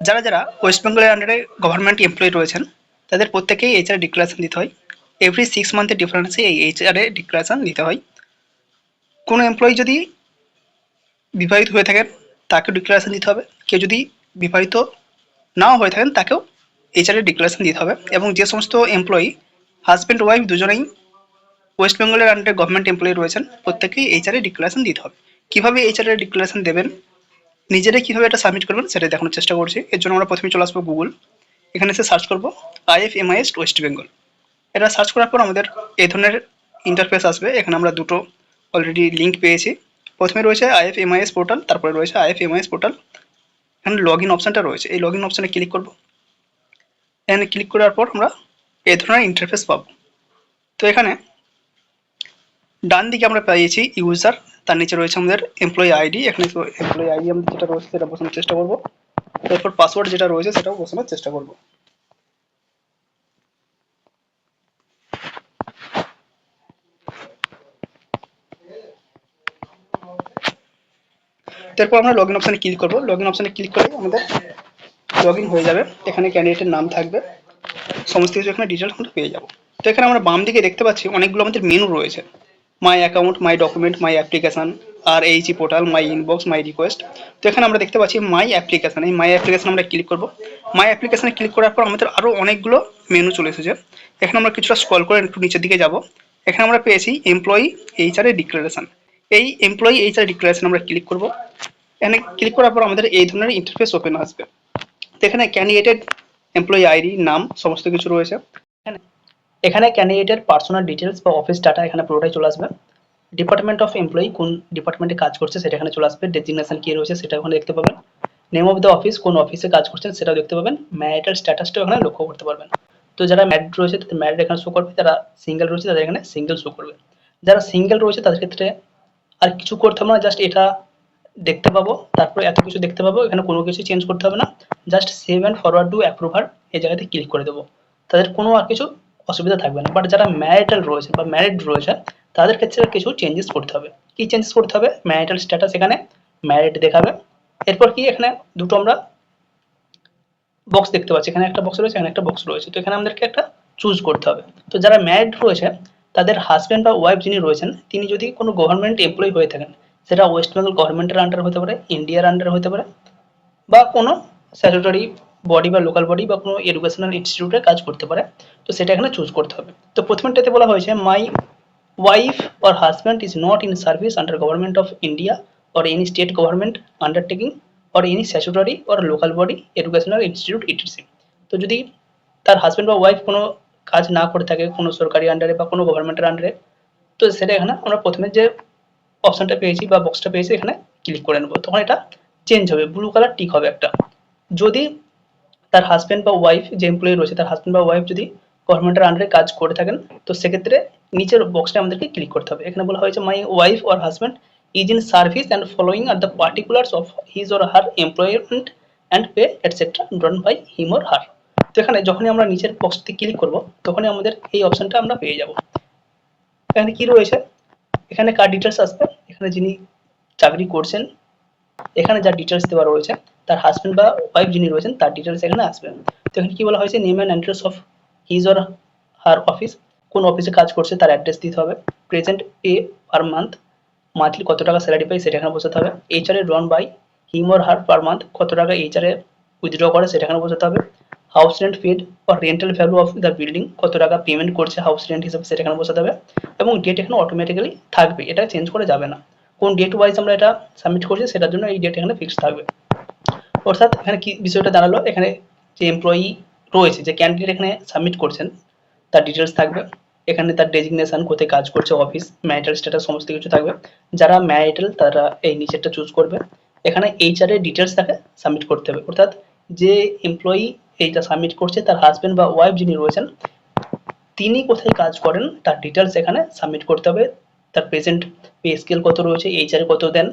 যারা যারা ওয়েস্ট বেঙ্গলের আন্ডারে গভর্নমেন্ট এমপ্লয়ি রয়েছেন তাদের প্রত্যেকেই এইচআর ডিক্লারেশন দিতে হয়। এভরি 6 মান্থের ডিফারেন্সে এই এইচআরে ডিক্লারেশন দিতে হয়। কোনো এমপ্লয়ি যদি বিবাহিত হয়ে থাকেন তাকেও ডিক্লারেশন দিতে হবে, কেউ যদি বিবাহিত নাও হয়ে থাকেন তাকেও এইচআরে ডিক্লারেশন দিতে হবে। এবং যে সমস্ত এমপ্লয়ি হাজব্যান্ড ওয়াইফ দুজনেই ওয়েস্ট বেঙ্গলের আন্ডারে গভর্নমেন্ট এমপ্লয়ি রয়েছেন প্রত্যেকেই এইচআরে ডিক্লারেশন দিতে হবে। কীভাবে এইচআরে ডিক্লারেশন দেবেন, নিজেরাই কীভাবে এটা সাবমিট করবেন সেটাই দেখানোর চেষ্টা করছি। এর জন্য আমরা প্রথমে চলে আসবো গুগল, এখানে এসে সার্চ করবো IFMIS ওয়েস্ট বেঙ্গল। এটা সার্চ করার পর আমাদের এই ধরনের ইন্টারফেস আসবে। এখানে আমরা দুটো অলরেডি লিঙ্ক পেয়েছি। প্রথমে রয়েছে IFMIS পোর্টাল, তারপরে রয়েছে IFMIS পোর্টাল। এখানে লগ ইন অপশানটা রয়েছে, এই লগ ইন অপশানে ক্লিক করবো। এখানে ক্লিক করার পর আমরা এই ধরনের ইন্টারফেস পাবো। তো এখানে ডান দিকে আমরা পেয়েছি ইউজার, তার নিচে রয়েছে আমাদের এমপ্লয়ি আইডি। এখানে তো এমপ্লয়ি আইডি আমাদের যেটা রয়েছে সেটা বসানোর চেষ্টা করবো। এরপর পাসওয়ার্ড যেটা রয়েছে সেটাও বসানোর চেষ্টা করবো। তারপর আমরা লগ ইন অপশানে ক্লিক করবো। লগ ইন অপশানে ক্লিক করলে আমাদের লগ ইন হয়ে যাবে। এখানে ক্যান্ডিডেটের নাম থাকবে, সমস্ত কিছু এখানে ডিটেলস আমরা পেয়ে যাবো। তো এখানে আমরা বাম দিকে দেখতে পাচ্ছি অনেকগুলো আমাদের মেনু রয়েছে। My account, my document, my application, RHE portal, my inbox, my request. তো এখানে আমরা দেখতে পাচ্ছি মাই অ্যাপ্লিকেশান। এই মাই অ্যাপ্লিকেশান আমরা ক্লিক করবো। মাই অ্যাপ্লিকেশানে ক্লিক করার পর আমাদের আরও অনেকগুলো মেনু চলে এসেছে। এখানে আমরা কিছুটা স্ক্রল করে একটু নিচের দিকে যাব। এখানে আমরা পেয়েছি এমপ্লয়ি এইচআর ডিক্লারেশন। এই এমপ্লয়ি এইচআর ডিক্লারেশন আমরা ক্লিক করবো। এখানে ক্লিক করার পর আমাদের এই ধরনের ইন্টারফেস ওপেন আসবে। তো এখানে ক্যান্ডিডেটের এমপ্লয়ি আইডি, নাম সমস্ত কিছু রয়েছে। এখানে ক্যান্ডিডেটের পার্সোনাল ডিটেলস বা অফিস ডাটা এখানে পুরোটাই চলে আসবে। ডিপার্টমেন্ট অফ এমপ্লয়ি কোন ডিপার্টমেন্টে কাজ করছে সেটা এখানে চলে আসবে। ডেজিগনেশন কী রয়েছে সেটা এখানে দেখতে পাবেন। নেম অফ দ্য অফিস, কোন অফিসে কাজ করছেন সেটাও দেখতে পাবেন। ম্যারিটাল স্ট্যাটাসটাও এখানে লক্ষ্য করতে পারবেন। তো যারা ম্যারিড রয়েছে তাদের ম্যারিড এখানে শো করবে, যারা সিঙ্গেল রয়েছে তাদের এখানে সিঙ্গেল শো করবে। যারা সিঙ্গেল রয়েছে তাদের ক্ষেত্রে আর কিছু করতে হবে না, জাস্ট এটা দেখতে পাবো, তারপরে এত কিছু দেখতে পাবো। এখানে কোনো কিছু চেঞ্জ করতে হবে না, just save and forward to approver এই জায়গাতে ক্লিক করে দেবো। তাদের কোনো আর কিছু অসুবিধা থাকবে না। বাট যারা ম্যারিটাল রয়েছে বা ম্যারিড রয়েছে তাদের ক্ষেত্রে কিছু চেঞ্জেস করতে হবে। কী চেঞ্জেস করতে হবে? ম্যারিটাল স্ট্যাটাস এখানে ম্যারিড দেখাবে। এরপর কি এখানে দুটো আমরা বক্স দেখতে পাচ্ছি, এখানে একটা বক্স রয়েছে, এখানে একটা বক্স রয়েছে। তো এখানে আমাদেরকে একটা চুজ করতে হবে। তো যারা ম্যারিড রয়েছে তাদের হাজব্যান্ড বা ওয়াইফ যিনি রয়েছেন তিনি যদি কোনো গভর্নমেন্ট এমপ্লয়ি হয়ে থাকেন, সেটা ওয়েস্ট বেঙ্গল গভর্নমেন্টের আন্ডারে হতে পারে, ইন্ডিয়ার আন্ডারে হতে পারে, বা কোনো স্ট্যাটুটরি বডি বা লোকাল বডি বা কোনো এডুকেশনাল ইনস্টিটিউটে কাজ করতে পারে। তো সেটা এখানে চুজ করতে হবে। তো প্রথমটাতে বলা হয়েছে my wife or husband is not in service under government of India or any state government undertaking or any statutory or local body educational institute etc. তো যদি তার হাজব্যান্ড বা ওয়াইফ কোনো কাজ না করে থাকে কোনো সরকারি আন্ডারে বা কোনো গভর্নমেন্টের আন্ডারে, তো সেটা এখানে আমরা প্রথমে যে অপশনটা পেয়েছি বা বক্সটা পেয়েছি এখানে ক্লিক করে নেবো। তখন এটা চেঞ্জ হবে, ব্লু কালার টিক হবে একটা। যদি তার হাজব্যান্ড বা ওয়াইফ যে এমপ্লয়ি রয়েছে তার হাজব্যান্ড বা ওয়াইফ যদি গভর্নমেন্টের আন্ডারে কাজ করে থাকেন তো সেক্ষেত্রে নিচের বক্সটা আমাদেরকে ক্লিক করতে হবে। এখানে বলা হয়েছে my wife or husband is in service and following are the particulars of his or her employment and pay et cetera done by him or her. তো এখানে যখনই আমরা নিচের বক্সটি ক্লিক করব তখনই আমাদের এই অপশনটা আমরা পেয়ে যাব। এখানে কি রয়েছে, এখানে কার ডিটেলস আসবে, এখানে যিনি চাকরি করছেন এখানে যা ডিটেলস দেওয়া রয়েছে তার হাজব্যান্ড বা ওয়াইফ যিনি রয়েছেন তার ডিটেলস এখানে আসবে। তো এখানে কি বলা হয়েছে name and address of his or her office, কোন অফিসে কাজ করছে তার অ্যাড্রেস দিতে হবে। Present pay per month, monthly কত টাকা স্যালারি পাই সেটা এখানে বসাতে হবে। H R A drawn by him or her per month, কত টাকা এইচআরে উইথড্র করে সেটা এখানে বসাতে হবে। House rent paid or rental value of the building, কত টাকা পেমেন্ট করছে হাউস রেন্ট হিসাবে সেটা এখানে বসাতে হবে। এবং ডেট এখানে অটোমেটিক্যালি থাকবে, এটা চেঞ্জ করে যাবে না। কোন ডেট ওয়াইজ আমরা এটা সাবমিট করছি সেটার জন্য এই ডেট এখানে ফিক্স থাকবে। অর্থাৎ এখানে কি বিষয়টা দাঁড়ালো, এখানে যে এমপ্লয়ি রয়েছে যে ক্যান্ডিডেট এখানে সাবমিট করছেন তার ডিটেলস থাকবে, এখানে তার ডেজিগনেশন, কোথায় কাজ করছে, অফিস, ম্যারিটাল স্ট্যাটাস সমস্ত কিছু থাকবে। যারা ম্যারিটাল তারা এই নিচেরটা চুজ করবে। এখানে এইচআর এর ডিটেলস তাকে সাবমিট করতে হবে, অর্থাৎ যে এমপ্লয়ি এইটা সাবমিট করছে তার হাজব্যান্ড বা ওয়াইফ যিনি রয়েছেন তিনি কোথায় কাজ করেন তার ডিটেলস এখানে সাবমিট করতে হবে। তার প্রেজেন্ট পে স্কেল কত রয়েছে, এইচআর কত দেন,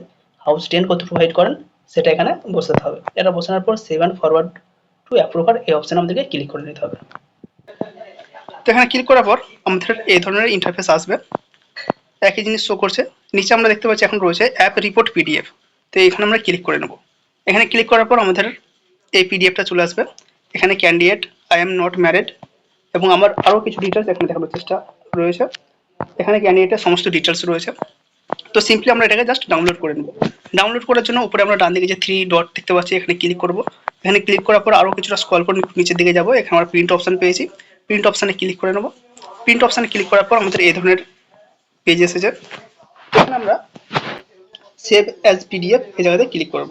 হাউস রেন্ট কত প্রোভাইড করেন সেটা এখানে বসাতে হবে। এটা বসানোর পর save and forward to approver এই অপশানে আমাদেরকে ক্লিক করে নিতে হবে। তো এখানে ক্লিক করার পর আমাদের এই ধরনের ইন্টারফেস আসবে, একই জিনিস শো করছে। নিচে আমরা দেখতে পাচ্ছি এখন রয়েছে অ্যাপ রিপোর্ট পিডিএফ। তো এখানে আমরা ক্লিক করে নেব। এখানে ক্লিক করার পর আমাদের এই পিডিএফটা চলে আসবে। এখানে candidate, I am not married এবং আমার আরও কিছু ডিটেলস এখানে দেখানোর চেষ্টা রয়েছে। এখানে ক্যান্ডিডেটের সমস্ত ডিটেলস রয়েছে। তো সিম্পলি আমরা এটাকে জাস্ট ডাউনলোড করে নেব। ডাউনলোড করার জন্য উপরে আমরা ডান দিকে যে 3 ডট দেখতে পাচ্ছি এখানে ক্লিক করব। এখানে ক্লিক করার পর আরও কিছুটা স্ক্রল করে নিচের দিকে যাব। এখানে আমরা প্রিন্ট অপশন পেয়েছি, প্রিন্ট অপশানে ক্লিক করে নেব। প্রিন্ট অপশানে ক্লিক করার পর আমাদের এই ধরনের পেজ এসেছে। এখানে আমরা সেভ অ্যাজ পিডিএফ এই জায়গাতে ক্লিক করব,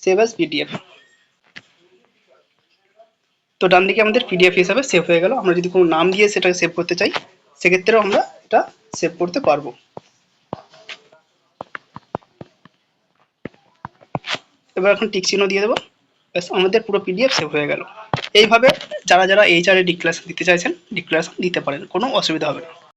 সেভ অ্যাজ পিডিএফ। তো ডান দিকে আমাদের পিডিএফ হিসাবে সেভ হয়ে গেল। আমরা যদি কোনো নাম দিয়ে সেটাকে সেভ করতে চাই সেক্ষেত্রেও আমরা এটা সেভ করতে পারবো। এবার এখন টিক চিহ্ন দিয়ে দেবো, ব্যাস আমাদের পুরো পিডিএফ সেভ হয়ে গেল। এইভাবে যারা যারা এইচআরএ ডিক্লারেশন দিতে চাইছেন ডিক্লারেশন দিতে পারেন, কোনো অসুবিধা হবে না।